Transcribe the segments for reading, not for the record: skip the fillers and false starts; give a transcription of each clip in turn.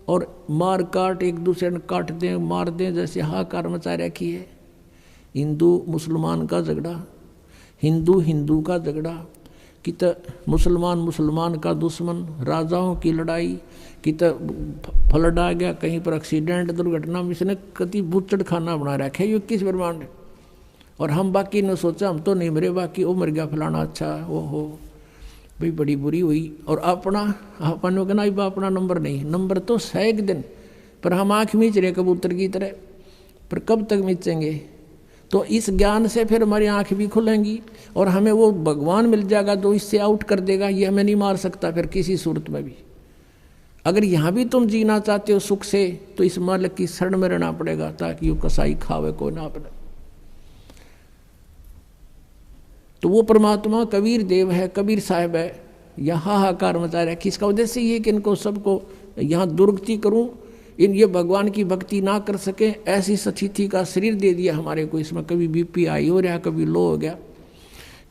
और मार काट एक दूसरे ने काट दें मार दें जैसे हाहाकार मचा रखी है। हिंदू मुसलमान का झगड़ा, हिंदू हिंदू का झगड़ा, कि तो मुसलमान मुसलमान का दुश्मन, राजाओं की लड़ाई, कि तो फ्लड आ गया कहीं पर एक्सीडेंट दुर्घटना में इसने कति बुचड़ खाना बना रखा है 21 ब्रह्मांड। और हम बाकी ने सोचा हम तो नहीं मरे, बाकी वो मर गया फलाना, अच्छा वो हो भाई बड़ी बुरी हुई। और अपना अपन कहना अपना नंबर नहीं, नंबर तो 100 दिन, पर हम आँख मीच रहे कबूतर की तरह, पर कब तक मीचेंगे। तो इस ज्ञान से फिर हमारी आँख भी खुलेंगी और हमें वो भगवान मिल जाएगा जो इससे आउट कर देगा, ये हमें नहीं मार सकता फिर किसी सूरत में भी। अगर यहाँ भी तुम जीना चाहते हो सुख से तो इस मालिक की शरण में रहना पड़ेगा, ताकि वो कसाई खावे को ना अपने। तो वो परमात्मा कबीर देव है, कबीर साहब है, यह हाहाकार मचा रहा है। किसका उद्देश्य ये कि इनको सबको यहाँ दुर्गति करूं, इन ये भगवान की भक्ति ना कर सके, ऐसी स्थिति का शरीर दे दिया हमारे को। इसमें कभी बीपी हाई हो रहा, कभी लो हो गया,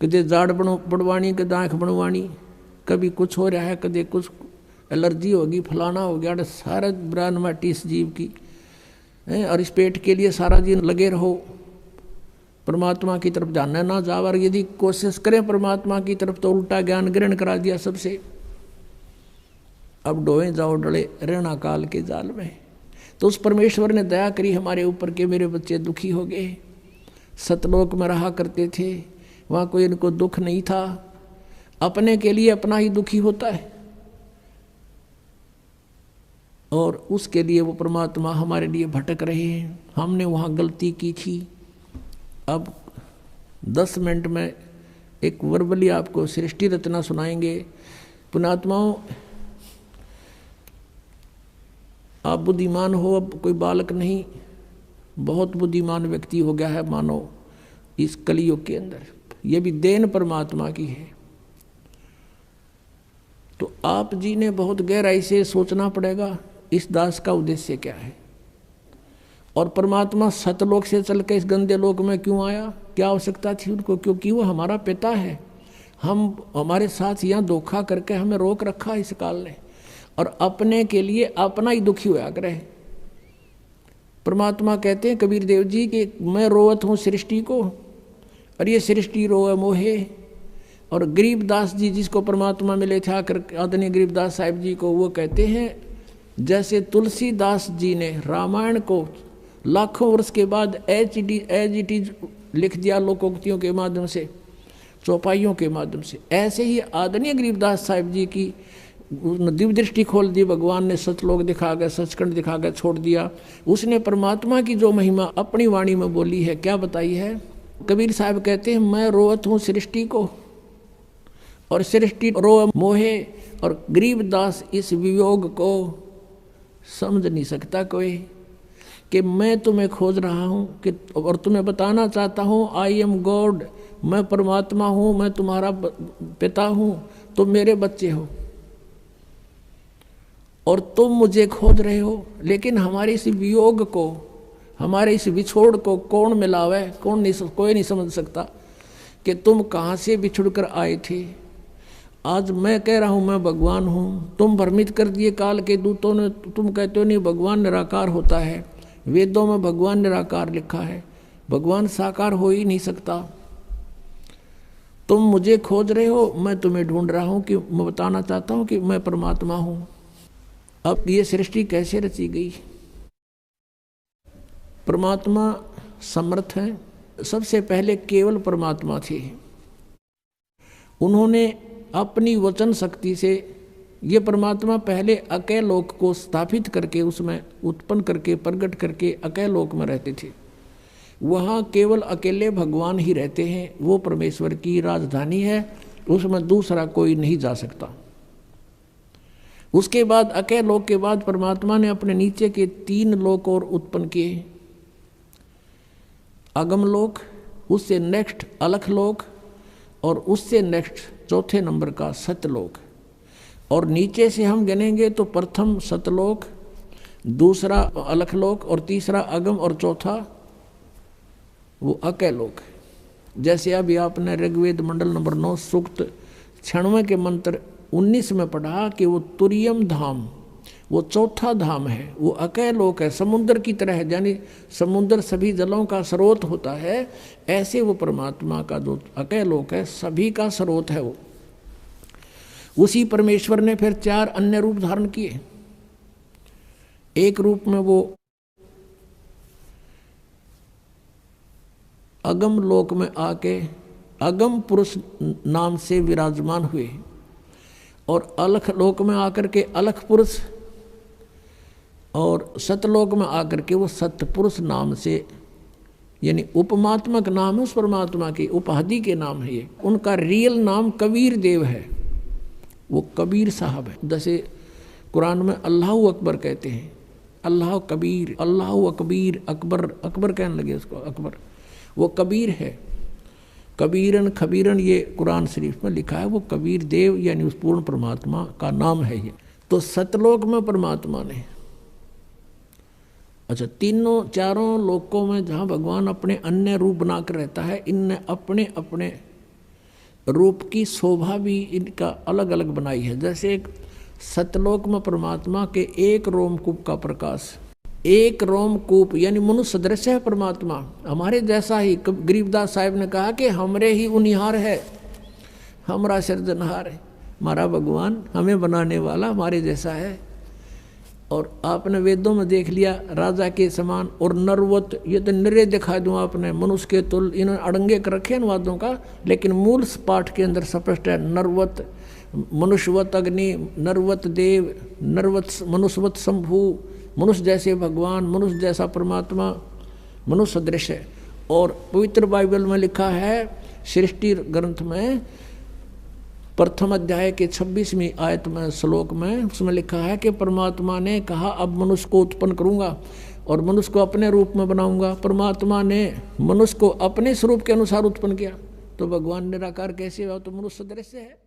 कदे जाड़ बढ़वानी, कदे आँख बढ़वानी, कभी कुछ हो रहा है, कदे कुछ एलर्जी होगी, फलाना हो गया। सारा ब्रान माटी इस जीव की है, और इस पेट के लिए सारा दिन लगे रहो, परमात्मा की तरफ जानना ना जाओ। और यदि कोशिश करें परमात्मा की तरफ तो उल्टा ज्ञान ग्रहण करा दिया सबसे। अब डोए जाओ डले रहना काल के जाल में। तो उस परमेश्वर ने दया करी हमारे ऊपर के मेरे बच्चे दुखी हो गए। सतलोक में रहा करते थे, वहाँ कोई इनको दुख नहीं था। अपने के लिए अपना ही दुखी होता है, और उसके लिए वो परमात्मा हमारे लिए भटक रहे हैं। हमने वहाँ गलती की थी। अब 10 मिनट में एक वर्बली आपको सृष्टि रचना सुनाएंगे। पुण्यात्माओं, आप बुद्धिमान हो, अब कोई बालक नहीं, बहुत बुद्धिमान व्यक्ति हो गया है मानव इस कलियुग के अंदर। ये भी देन परमात्मा की है। तो आप जी ने बहुत गहराई से सोचना पड़ेगा इस दास का उद्देश्य क्या है, और परमात्मा सतलोक से चल के इस गंदे लोक में क्यों आया, क्या आवश्यकता थी उनको। क्योंकि वो हमारा पिता है। हम हमारे साथ यहाँ धोखा करके हमें रोक रखा इस काल ने, और अपने के लिए अपना ही दुखी होया करे। परमात्मा कहते हैं कबीर देव जी कि मैं रोवत हूँ सृष्टि को, और ये सृष्टि रोए मोहे। और गरीबदास जी जिसको परमात्मा मिले थे आकर, आदरणीय गरीबदास साहिब जी को, वो कहते हैं जैसे तुलसीदास जी ने रामायण को लाखों वर्ष के बाद एज इट इज लिख दिया लोकोक्तियों के माध्यम से, चौपाइयों के माध्यम से, ऐसे ही आदरणीय गरीबदास साहिब जी की दिव्य दृष्टि खोल दी भगवान ने। सतलोक दिखा गए, सचखंड दिखा गए, छोड़ दिया। उसने परमात्मा की जो महिमा अपनी वाणी में बोली है, क्या बताई है। कबीर साहब कहते हैं मैं रोवत हूँ सृष्टि को, और सृष्टि रोए मोहे। और गरीबदास इस वियोग को समझ नहीं सकता कोई, कि मैं तुम्हें खोज रहा हूँ कि, और तुम्हें बताना चाहता हूँ आई एम गॉड, मैं परमात्मा हूँ, मैं तुम्हारा पिता हूँ, तुम मेरे बच्चे हो और तुम मुझे खोज रहे हो। लेकिन हमारे इस वियोग को, हमारे इस विछोड़ को कौन मिलावे, कोई नहीं समझ सकता कि तुम कहाँ से बिछुड़ कर आए थे। आज मैं कह रहा हूँ मैं भगवान हूँ, तुम भ्रमित कर दिए काल के दूतों ने। तुम कहते हो नहीं भगवान निराकार होता है, वेदों में भगवान निराकार लिखा है, भगवान साकार हो ही नहीं सकता। तुम मुझे खोज रहे हो, मैं तुम्हें ढूंढ रहा हूँ, कि मैं बताना चाहता हूँ कि मैं परमात्मा हूँ। अब ये सृष्टि कैसे रची गई। परमात्मा समर्थ है। सबसे पहले केवल परमात्मा थे, उन्होंने अपनी वचन शक्ति से ये परमात्मा पहले अकय लोक को स्थापित करके, उसमें उत्पन्न करके, प्रकट करके अकय लोक में रहते थे। वहाँ केवल अकेले भगवान ही रहते हैं, वो परमेश्वर की राजधानी है, उसमें दूसरा कोई नहीं जा सकता। उसके बाद अकय लोक के बाद परमात्मा ने अपने नीचे के 3 लोक और उत्पन्न किए। अगम लोक, उससे नेक्स्ट अलख लोक, और उससे नेक्स्ट चौथे नंबर का सत्यलोक। और नीचे से हम गिनेंगे तो प्रथम सतलोक, दूसरा अलखलोक, और तीसरा अगम, और चौथा वो अकय लोक। जैसे अभी आपने ऋग्वेद मंडल नंबर 9 सूक्त 96 के मंत्र 19 में पढ़ा कि वो तुरियम धाम, वो चौथा धाम है, वो अकय लोक है, समुद्र की तरह है, यानी समुद्र सभी जलों का स्रोत होता है, ऐसे वो परमात्मा का जो अकय लोक है सभी का स्रोत है। वो उसी परमेश्वर ने फिर 4 अन्य रूप धारण किए। एक रूप में वो अगम लोक में आके अगम पुरुष नाम से विराजमान हुए, और अलख लोक में आकर के अलख पुरुष, और सतलोक में आकर के वो सतपुरुष नाम से, यानी उपमात्मक नाम है उस परमात्मा की, उपाधि के नाम है ये। उनका रियल नाम कबीर देव है, वो कबीर साहब है। जैसे कुरान में अल्लाह अकबर कहते हैं, अल्लाह कबीर, अल्लाह अकबीर, अकबर, अकबर कहने लगे उसको अकबर, वो कबीर है। कबीरन खबीरन ये कुरान शरीफ में लिखा है, वो कबीर देव यानी उस पूर्ण परमात्मा का नाम है ये। तो सतलोक में परमात्मा ने, अच्छा तीनों चारों लोकों में जहाँ भगवान अपने अन्य रूप बनाकर रहता है, इनने अपने अपने रूप की शोभा भी इनका अलग अलग बनाई है। जैसे एक सतलोक में परमात्मा के एक रोमकूप का प्रकाश, एक रोमकूप यानी मनुष्य सदृश है परमात्मा, हमारे जैसा ही। गरीबदास साहिब ने कहा कि हमरे ही उनिहार है, हमारा सृजनहार है, हमारा भगवान हमें बनाने वाला हमारे जैसा है। और आपने वेदों में देख लिया राजा के समान और नरवत, ये तो निरे दिखा दूँ आपने, मनुष्य के तुल, इन्होंने अड़ंगे कर रखे इन वादों का, लेकिन मूल पाठ के अंदर स्पष्ट है नरवत, मनुष्यवत अग्नि, नरवत देव, नरवत मनुष्यवत शंभु, मनुष्य जैसे भगवान, मनुष्य जैसा परमात्मा, मनुष्य सदृश है। और पवित्र बाइबल में लिखा है सृष्टि ग्रंथ में प्रथम अध्याय के 26वीं आयत में श्लोक में, उसमें लिखा है कि परमात्मा ने कहा अब मनुष्य को उत्पन्न करूंगा और मनुष्य को अपने रूप में बनाऊंगा। परमात्मा ने मनुष्य को अपने स्वरूप के अनुसार उत्पन्न किया, तो भगवान निराकार कैसे हुआ? तो मनुष्य सदृश है।